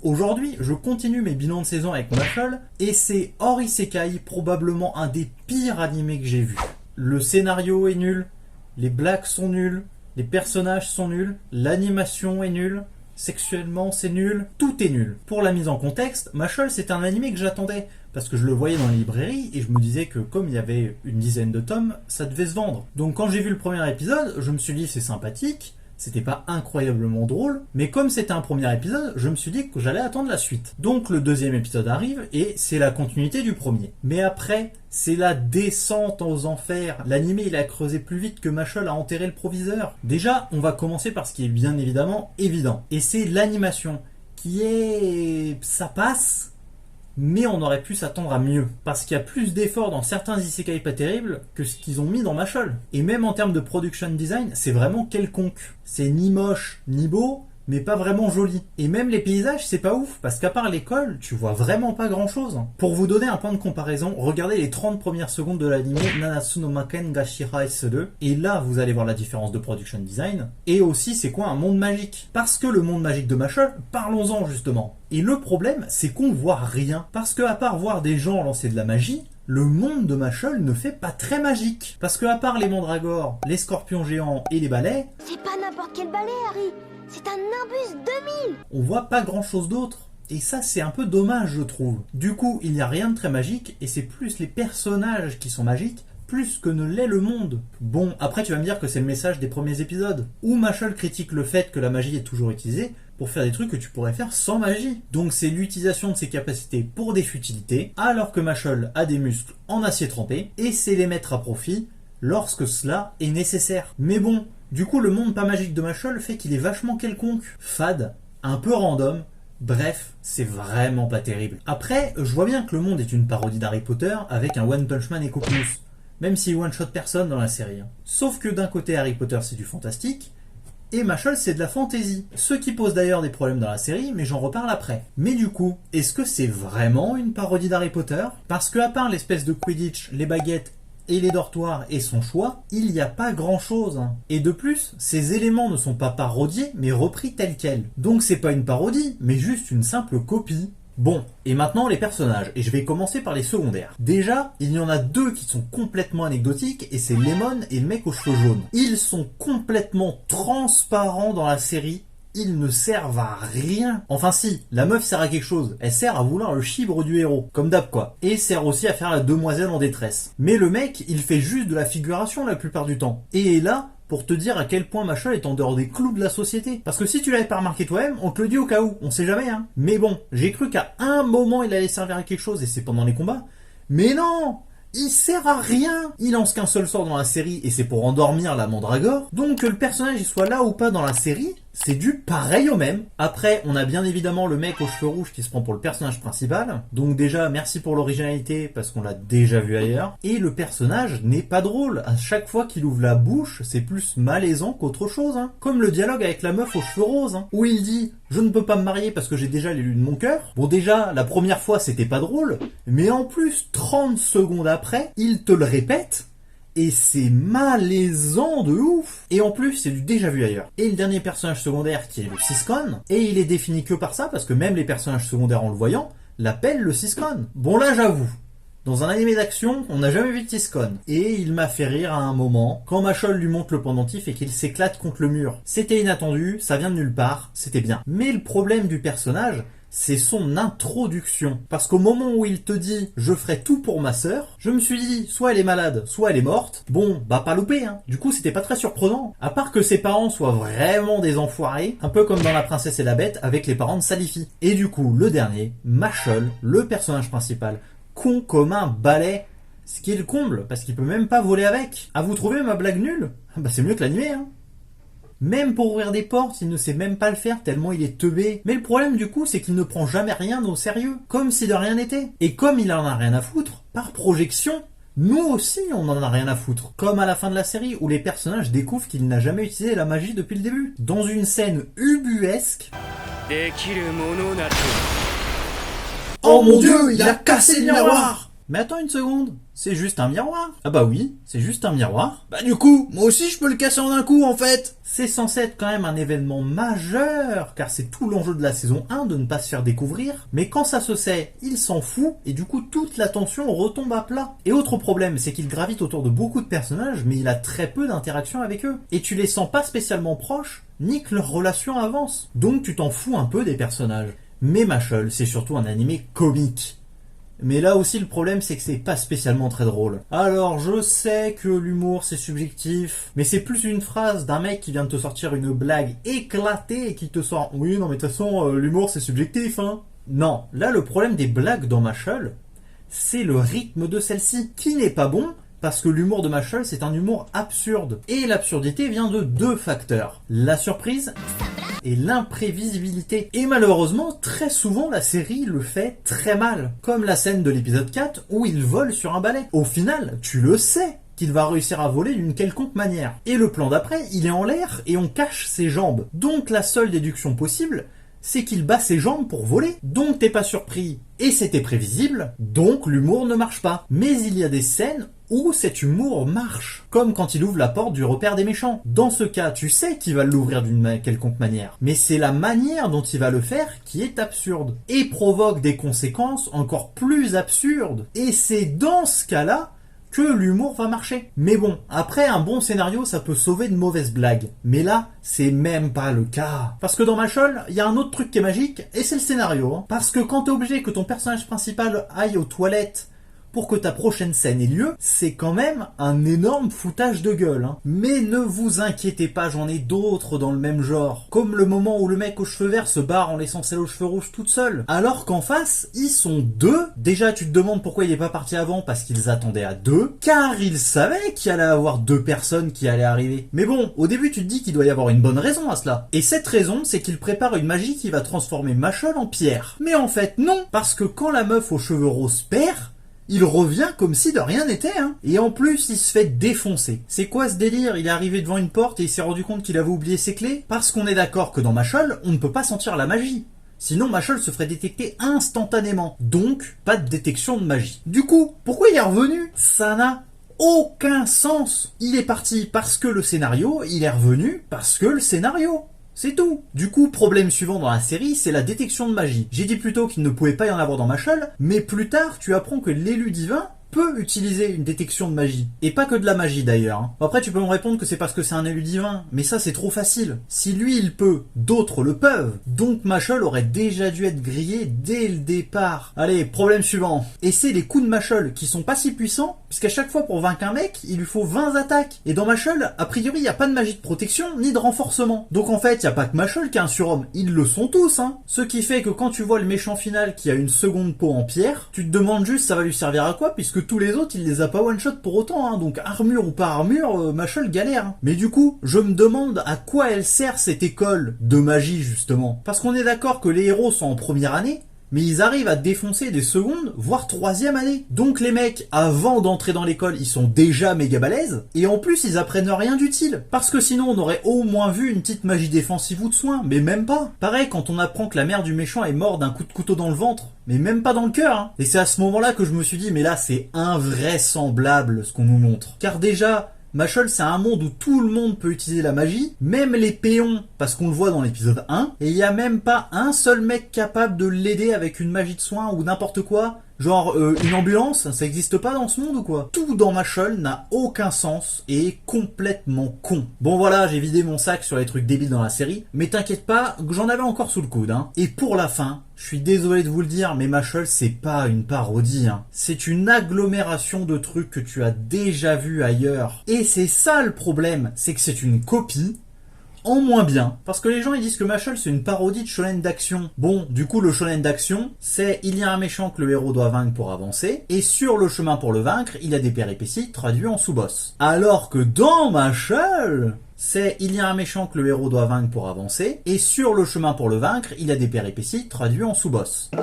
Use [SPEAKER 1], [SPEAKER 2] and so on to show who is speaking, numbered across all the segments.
[SPEAKER 1] Aujourd'hui, je continue mes bilans de saison avec Mashle, et c'est hors Isekai probablement un des pires animés que j'ai vu. Le scénario est nul, les blagues sont nulles, les personnages sont nuls, l'animation est nulle, sexuellement c'est nul, tout est nul. Pour la mise en contexte, Mashle c'est un animé que j'attendais, parce que je le voyais dans les librairies, et je me disais que comme il y avait une dizaine de tomes, ça devait se vendre. Donc quand j'ai vu le premier épisode, je me suis dit c'est sympathique, c'était pas incroyablement drôle, mais comme c'était un premier épisode, je me suis dit que j'allais attendre la suite. Donc le deuxième épisode arrive, et c'est la continuité du premier. Mais après, c'est la descente aux enfers. L'animé, il a creusé plus vite que Mashle a enterré le proviseur. Déjà, on va commencer par ce qui est bien évidemment évident. Et c'est l'animation, qui est... ça passe, mais on aurait pu s'attendre à mieux. Parce qu'il y a plus d'efforts dans certains isekai pas terribles que ce qu'ils ont mis dans Mashle. Et même en termes de production design, c'est vraiment quelconque. C'est ni moche, ni beau, mais pas vraiment joli. Et même les paysages, c'est pas ouf, parce qu'à part l'école, tu vois vraiment pas grand chose. Pour vous donner un point de comparaison, regardez les 30 premières secondes de l'anime Nanatsu no Maken ga Shirai 2, et là vous allez voir la différence de production design, et aussi c'est quoi un monde magique. Parce que le monde magique de Mashle, parlons-en justement. Et le problème, c'est qu'on voit rien. Parce que à part voir des gens lancer de la magie, le monde de Mashle ne fait pas très magique. Parce que à part les mandragores, les scorpions géants et les balais...
[SPEAKER 2] C'est pas n'importe quel balai, Harry. C'est un Nimbus 2000.
[SPEAKER 1] On voit pas grand chose d'autre. Et ça, c'est un peu dommage, je trouve. Du coup, il n'y a rien de très magique, et c'est plus les personnages qui sont magiques, plus que ne l'est le monde. Bon, après tu vas me dire que c'est le message des premiers épisodes, où Mashle critique le fait que la magie est toujours utilisée pour faire des trucs que tu pourrais faire sans magie. Donc c'est l'utilisation de ses capacités pour des futilités, alors que Mashle a des muscles en acier trempé, et c'est les mettre à profit lorsque cela est nécessaire. Mais bon, du coup le monde pas magique de Mashle fait qu'il est vachement quelconque, fade, un peu random. Bref, c'est vraiment pas terrible. Après, je vois bien que le monde est une parodie d'Harry Potter avec un One Punch Man éco plus, même s'il one-shot personne dans la série. Sauf que d'un côté Harry Potter c'est du fantastique, et Mashle c'est de la fantasy. Ce qui pose d'ailleurs des problèmes dans la série, mais j'en reparle après. Mais du coup, est-ce que c'est vraiment une parodie d'Harry Potter? Parce que à part l'espèce de Quidditch, les baguettes et les dortoirs et son choix, il n'y a pas grand chose. Et de plus, ces éléments ne sont pas parodiés, mais repris tels quels. Donc c'est pas une parodie, mais juste une simple copie. Bon, et maintenant les personnages, et je vais commencer par les secondaires. Déjà, il y en a deux qui sont complètement anecdotiques, et c'est Lemon et le mec aux cheveux jaunes. Ils sont complètement transparents dans la série, ils ne servent à rien. Enfin si, la meuf sert à quelque chose, elle sert à vouloir le chibre du héros, comme d'hab quoi, et sert aussi à faire la demoiselle en détresse. Mais le mec, il fait juste de la figuration la plupart du temps, et est là pour te dire à quel point Mashle est en dehors des clous de la société. Parce que si tu l'avais pas remarqué toi-même, on te le dit au cas où, on sait jamais hein. Mais bon, j'ai cru qu'à un moment il allait servir à quelque chose, et c'est pendant les combats. Mais non! Il sert à rien. Il lance qu'un seul sort dans la série et c'est pour endormir la mandragore. Donc que le personnage il soit là ou pas dans la série, c'est du pareil au même. Après, on a bien évidemment le mec aux cheveux rouges qui se prend pour le personnage principal. Donc déjà, merci pour l'originalité parce qu'on l'a déjà vu ailleurs. Et le personnage n'est pas drôle. À chaque fois qu'il ouvre la bouche, c'est plus malaisant qu'autre chose. Hein. Comme le dialogue avec la meuf aux cheveux roses, hein, où il dit « Je ne peux pas me marier parce que j'ai déjà l'élu de mon cœur ». Bon déjà, la première fois c'était pas drôle, mais en plus, 30 secondes après, il te le répète. Et c'est malaisant de ouf. Et en plus, c'est du déjà vu ailleurs. Et le dernier personnage secondaire qui est le Siscon, et il est défini que par ça, parce que même les personnages secondaires en le voyant, l'appellent le Siscon. Bon là, j'avoue, dans un animé d'action, on n'a jamais vu de Siscon. Et il m'a fait rire à un moment, quand Mashle lui monte le pendentif et qu'il s'éclate contre le mur. C'était inattendu, ça vient de nulle part, c'était bien. Mais le problème du personnage, c'est son introduction. Parce qu'au moment où il te dit « je ferai tout pour ma sœur », je me suis dit soit elle est malade, soit elle est morte. Bon, bah pas loupé hein. Du coup c'était pas très surprenant. À part que ses parents soient vraiment des enfoirés, un peu comme dans La Princesse et la Bête avec les parents de Salifi. Et du coup, le dernier, Mashle, le personnage principal, con comme un balai. Ce qui est le comble, parce qu'il peut même pas voler avec. Ah vous trouvez ma blague nulle? Bah c'est mieux que l'animé hein. Même pour ouvrir des portes, il ne sait même pas le faire tellement il est teubé. Mais le problème du coup, c'est qu'il ne prend jamais rien au sérieux, comme si de rien n'était. Et comme il en a rien à foutre, par projection, nous aussi on en a rien à foutre. Comme à la fin de la série, où les personnages découvrent qu'il n'a jamais utilisé la magie depuis le début. Dans une scène ubuesque... Oh mon dieu, il a cassé le miroir! Mais attends une seconde, c'est juste un miroir. Ah bah oui, c'est juste un miroir. Bah du coup, moi aussi je peux le casser en un coup en fait. C'est censé être quand même un événement majeur, car c'est tout l'enjeu de la saison 1 de ne pas se faire découvrir. Mais quand ça se sait, il s'en fout, et du coup toute la tension retombe à plat. Et autre problème, c'est qu'il gravite autour de beaucoup de personnages, mais il a très peu d'interaction avec eux. Et tu les sens pas spécialement proches, ni que leur relation avance. Donc tu t'en fous un peu des personnages. Mais Mashle, c'est surtout un animé comique. Mais là aussi le problème c'est que c'est pas spécialement très drôle. Alors je sais que l'humour c'est subjectif, mais c'est plus une phrase d'un mec qui vient de te sortir une blague éclatée et qui te sort oui non mais de toute façon l'humour c'est subjectif hein. Non, là le problème des blagues dans Mashle, c'est le rythme de celle-ci qui n'est pas bon. Parce que l'humour de Mashle c'est un humour absurde. Et l'absurdité vient de deux facteurs. La surprise et l'imprévisibilité. Et malheureusement, très souvent, la série le fait très mal. Comme la scène de l'épisode 4 où il vole sur un balai. Au final, tu le sais qu'il va réussir à voler d'une quelconque manière. Et le plan d'après, il est en l'air et on cache ses jambes. Donc la seule déduction possible, c'est qu'il bat ses jambes pour voler. Donc t'es pas surpris. Et c'était prévisible, donc l'humour ne marche pas. Mais il y a des scènes où cet humour marche. Comme quand il ouvre la porte du repère des méchants. Dans ce cas, tu sais qu'il va l'ouvrir d'une quelconque manière. Mais c'est la manière dont il va le faire qui est absurde. Et provoque des conséquences encore plus absurdes. Et c'est dans ce cas-là que l'humour va marcher. Mais bon, après un bon scénario, ça peut sauver de mauvaises blagues. Mais là, c'est même pas le cas. Parce que dans Mashle, il y a un autre truc qui est magique, et c'est le scénario. Hein. Parce que quand t'es obligé que ton personnage principal aille aux toilettes pour que ta prochaine scène ait lieu, c'est quand même un énorme foutage de gueule. Hein. Mais ne vous inquiétez pas, j'en ai d'autres dans le même genre. Comme le moment où le mec aux cheveux verts se barre en laissant celle aux cheveux rouges toute seule. Alors qu'en face, ils sont deux. Déjà, tu te demandes pourquoi il est pas parti avant, parce qu'ils attendaient à deux. Car ils savaient qu'il allait avoir deux personnes qui allaient arriver. Mais bon, au début, tu te dis qu'il doit y avoir une bonne raison à cela. Et cette raison, c'est qu'il prépare une magie qui va transformer Mashle en pierre. Mais en fait, non. Parce que quand la meuf aux cheveux roses perd, il revient comme si de rien n'était, hein. Et en plus, il se fait défoncer. C'est quoi ce délire? Il est arrivé devant une porte et il s'est rendu compte qu'il avait oublié ses clés? Parce qu'on est d'accord que dans Mashle, on ne peut pas sentir la magie. Sinon, Mashle se ferait détecter instantanément. Donc, pas de détection de magie. Du coup, pourquoi il est revenu? Ça n'a aucun sens. Il est parti parce que le scénario, il est revenu parce que le scénario. C'est tout. Du coup, problème suivant dans la série, c'est la détection de magie. J'ai dit plus tôt qu'il ne pouvait pas y en avoir dans Mashle, mais plus tard, tu apprends que l'élu divin peut utiliser une détection de magie. Et pas que de la magie d'ailleurs. Hein. Après, tu peux me répondre que c'est parce que c'est un élu divin, mais ça c'est trop facile. Si lui il peut, d'autres le peuvent. Donc Mashle aurait déjà dû être grillé dès le départ. Allez, problème suivant. Et c'est les coups de Mashle qui sont pas si puissants, puisqu'à chaque fois pour vaincre un mec, il lui faut 20 attaques. Et dans Mashle, a priori, il n'y a pas de magie de protection, ni de renforcement. Donc en fait, il n'y a pas que Mashle qui est un surhomme, ils le sont tous. Hein. Ce qui fait que quand tu vois le méchant final qui a une seconde peau en pierre, tu te demandes juste ça va lui servir à quoi, puisque tous les autres, il les a pas one-shot pour autant, hein. Donc armure ou pas armure, Mashle galère. Mais du coup, je me demande à quoi elle sert cette école de magie, justement. Parce qu'on est d'accord que les héros sont en première année, mais ils arrivent à défoncer des secondes, voire troisième année. Donc les mecs, avant d'entrer dans l'école, ils sont déjà méga balèzes, et en plus ils apprennent rien d'utile. Parce que sinon on aurait au moins vu une petite magie défensive ou de soin, mais même pas. Pareil quand on apprend que la mère du méchant est morte d'un coup de couteau dans le ventre, mais même pas dans le cœur. Hein. Et c'est à ce moment-là que je me suis dit, mais là c'est invraisemblable ce qu'on nous montre. Car déjà, Mashle, c'est un monde où tout le monde peut utiliser la magie, même les péons, parce qu'on le voit dans l'épisode 1, et il n'y a même pas un seul mec capable de l'aider avec une magie de soin ou n'importe quoi. Genre, une ambulance, ça existe pas dans ce monde ou quoi? Tout dans Mashle n'a aucun sens et est complètement con. Bon voilà, j'ai vidé mon sac sur les trucs débiles dans la série, mais t'inquiète pas, j'en avais encore sous le coude, hein. Et pour la fin, je suis désolé de vous le dire, mais Mashle c'est pas une parodie, hein. C'est une agglomération de trucs que tu as déjà vu ailleurs. Et c'est ça le problème, c'est que c'est une copie, en moins bien. Parce que les gens ils disent que Mashle c'est une parodie de shonen d'action. Bon, du coup le shonen d'action, c'est il y a un méchant que le héros doit vaincre pour avancer, et sur le chemin pour le vaincre, il y a des péripéties traduits en sous-boss. Alors que dans Mashle, c'est il y a un méchant que le héros doit vaincre pour avancer, et sur le chemin pour le vaincre, il y a des péripéties traduits en sous-boss.
[SPEAKER 3] Je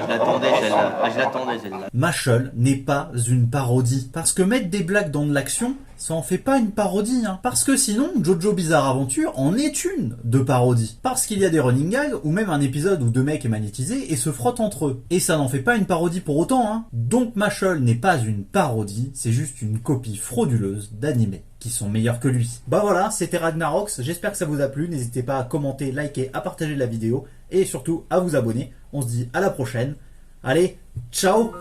[SPEAKER 3] l'attendais celle-là.
[SPEAKER 1] Mashle n'est pas une parodie. Parce que mettre des blagues dans de l'action, ça en fait pas une parodie, hein. Parce que sinon, Jojo Bizarre Aventure en est une de parodie. Parce qu'il y a des running gags, ou même un épisode où deux mecs est magnétisé et se frottent entre eux. Et ça n'en fait pas une parodie pour autant, hein. Donc Mashle n'est pas une parodie, c'est juste une copie frauduleuse d'animés qui sont meilleurs que lui. Bah voilà, c'était Ragnarox, j'espère que ça vous a plu, n'hésitez pas à commenter, liker, à partager la vidéo, et surtout à vous abonner. On se dit à la prochaine. Allez, ciao!